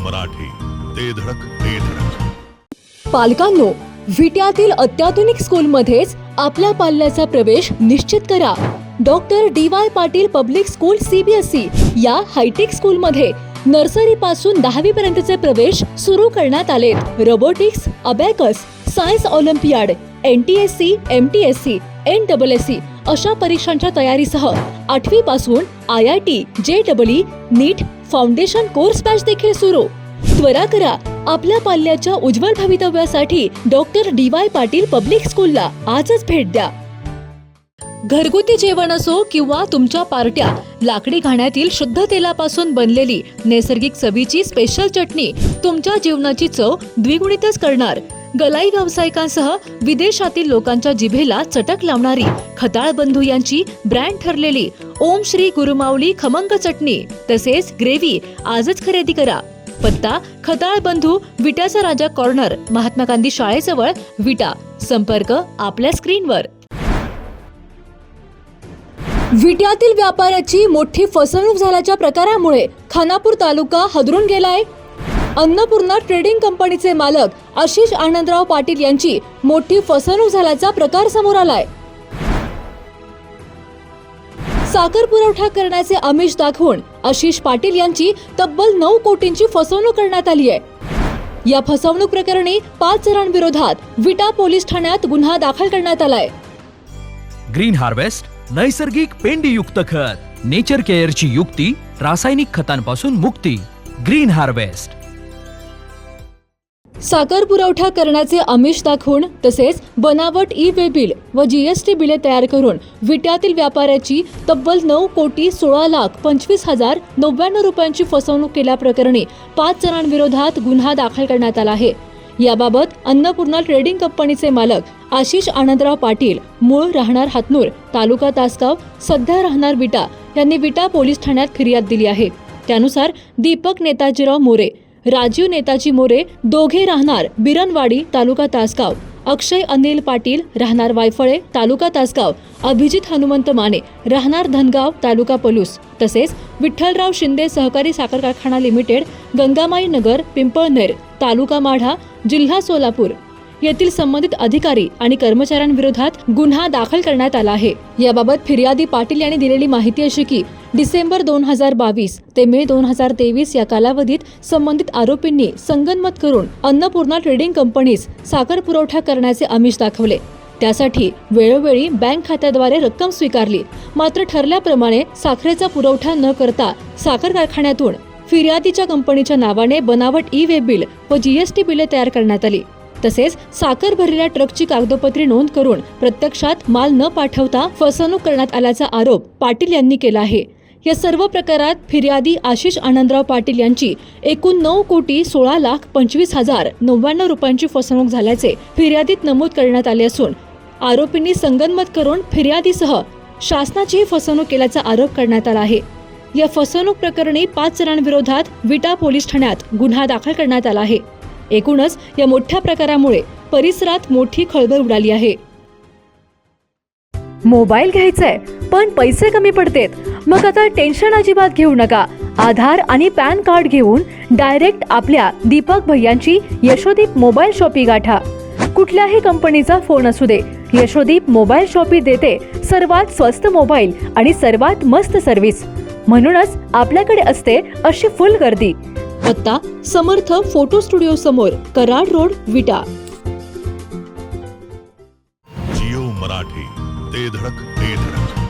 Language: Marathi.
मराठी, ते धडक ते धडक. पालकांनो, विट्यातील अत्याधुनिक स्कूलमध्येच आपल्या पाल्याचा प्रवेश निश्चित करा. Doctor DY Patil public school CBSE या हायटेक स्कूलमध्ये नर्सरी पासून 10वी पर्यंतचे प्रवेश सुरू करण्यात आलेत. Robotics, abacus, science Olympiad, NTSC, MTSC, NSSC अशा परीक्षांच्या तयारीसह 8वी पासून IIT, JEE, नीट फाउंडेशन कोर्स बॅच देखील सुरू. त्वरा करा, आपल्या पाल्याच्या उज्ज्वल भवितव्यासाठी डॉक्टर DY पाटील पब्लिक स्कूलला आजच भेट द्या. घरगुती जेवण असो किंवा तुमच्या पार्ट्या, लाकडी घाण्यातील शुद्ध तेलापासून बनलेली नैसर्गिक चवीची स्पेशल चटणी तुमच्या जीवनाची चव द्विगुणितच करणार. गलाई व्यावसायिकांसह विदेशातील लोकांच्या जिभेला चटक लावणारी खताळ बंधू यांची ब्रँड ठरलेली ओम श्री गुरुमाऊली खमंग चटणी तसेच ग्रेव्ही आजच खरेदी करा. पत्ता खताळ बंधू, विट्याचा राजा कॉर्नर, महात्मा गांधी शाळेजवळ, विटा. संपर्क आपल्या स्क्रीनवर. विट्यातील व्यापाऱ्याची मोठी फसवणूक झाल्याच्या प्रकारामुळे खानापूर तालुका हादरून गेलाय. अन्नपूर्णा ट्रेडिंग कंपनीचे मालक आशिष आनंदराव पाटील यांची मोठी फसवणूक झाल्याचा प्रकार समोर आलाय. साखर पुरवठा करण्याचे आमिष दाखवून आशिष पाटील यांची तब्बल 9 कोटींची फसवणूक करण्यात आली आहे. या फसवणूक प्रकरणी 5 जणांविरोधात विटा पोलीस ठाण्यात गुन्हा दाखल करण्यात आलाय. ग्रीन हार्वेस्ट नैसर्गिक पेंडीयुक्त खत, नेचर केअरची युक्ती, रासायनिक खतांपासून मुक्ती. Green harvest. साखर पुरवठा करण्याचे आमिष दाखवून तसेच बनावट वे बिल व GST बिले तयार करून विट्यातील व्यापाऱ्याची तब्बल 9,16,25,099 रुपयांची फसवणूक केल्याप्रकरणी 5 जणांविरोधात गुन्हा दाखल करण्यात आला आहे. याबाबत अन्नपूर्णा ट्रेडिंग कंपनीचे मालक आशिष आनंदराव पाटील, मूळ राहणार हातनूर, तालुका तासगाव, सध्या राहणार विटा, यांनी विटा पोलीस ठाण्यात फिर्याद दिली आहे. त्यानुसार दीपक नेताजीराव मोरे, राजीव नेताजी मोरे, दोघे राहणार बिरनवाडी, तालुका तासगाव, अक्षय अनिल पाटील, राहणार वायफळे, तालुका तासगाव, अभिजित हनुमंत माने, राहणार धनगाव, तालुका पलूस, तसेच विठ्ठलराव शिंदे सहकारी साखर कारखाना लिमिटेड, गंगामाई नगर, पिंपळनेर, तालुका माढा, जिल्हा सोलापूर येथील संबंधित अधिकारी आणि कर्मचाऱ्यांविरोधात गुन्हा दाखल करण्यात आला आहे. याबाबत फिर्यादी पाटील यांनी दिलेली माहिती अशी की डिसेंबर 2022 ते मे 2023 या कालावधीत संबंधित आरोपींनी संगनमत करून अन्नपूर्णा ट्रेडिंग कंपनीस साखर पुरवठा करण्याचे आमिष दाखवले. त्यासाठी वेळोवेळी बँक खात्याद्वारे रक्कम स्वीकारली. मात्र ठरल्याप्रमाणे साखरेचा पुरवठा न करता साखर कारखान्यातून फिर्यादीच्या कंपनीच्या नावाने बनावट वे बिल व GST बिले तयार करण्यात आली. तसेच साखर भरलेल्या ट्रकची कागदोपत्री नोंद करून प्रत्यक्षात माल न पाठवता फसवणूक करण्यात आल्याचा आरोप पाटील यांनी केला आहे. या सर्व प्रकारात फिर्यादी आशिष आनंदराव पाटील यांची एकूण 9,16,25,099 रुपयांची फसवणूक झाल्याचे फिर्यादीत नमूद करण्यात आले असून आरोपींनी संगनमत करून फिर्यादीसह शासनाचीही फसवणूक केल्याचा आरोप करण्यात आला आहे. या फसवणूक प्रकरणी 5 जणांविरोधात विटा पोलीस ठाण्यात गुन्हा दाखल करण्यात आला आहे. एकूणच या मोठ्या प्रकारामुळे परिसरात मोठी खळबळ उडाली आहे. मोबाईल घ्यायचाय पण पैसे कमी पडतेत, मग आता टेन्शन अजिबात घेऊ नका. आधार आणि पॅन कार्ड घेऊन डायरेक्ट आपल्या दीपक भैयांची यशोदीप मोबाईल शॉपी गाठा. कुठल्याही कंपनीचा फोन असू दे, यशोदीप मोबाईल शॉपी देते सर्वात स्वस्त मोबाईल आणि सर्वात मस्त सर्व्हिस. म्हणूनच आपल्याकडे असते अशी फुल गर्दी. पत्ता समर्थ फोटो स्टुडिओ समोर, कराड रोड, विटा. जिओ मराठी, ते धडक ते धडक.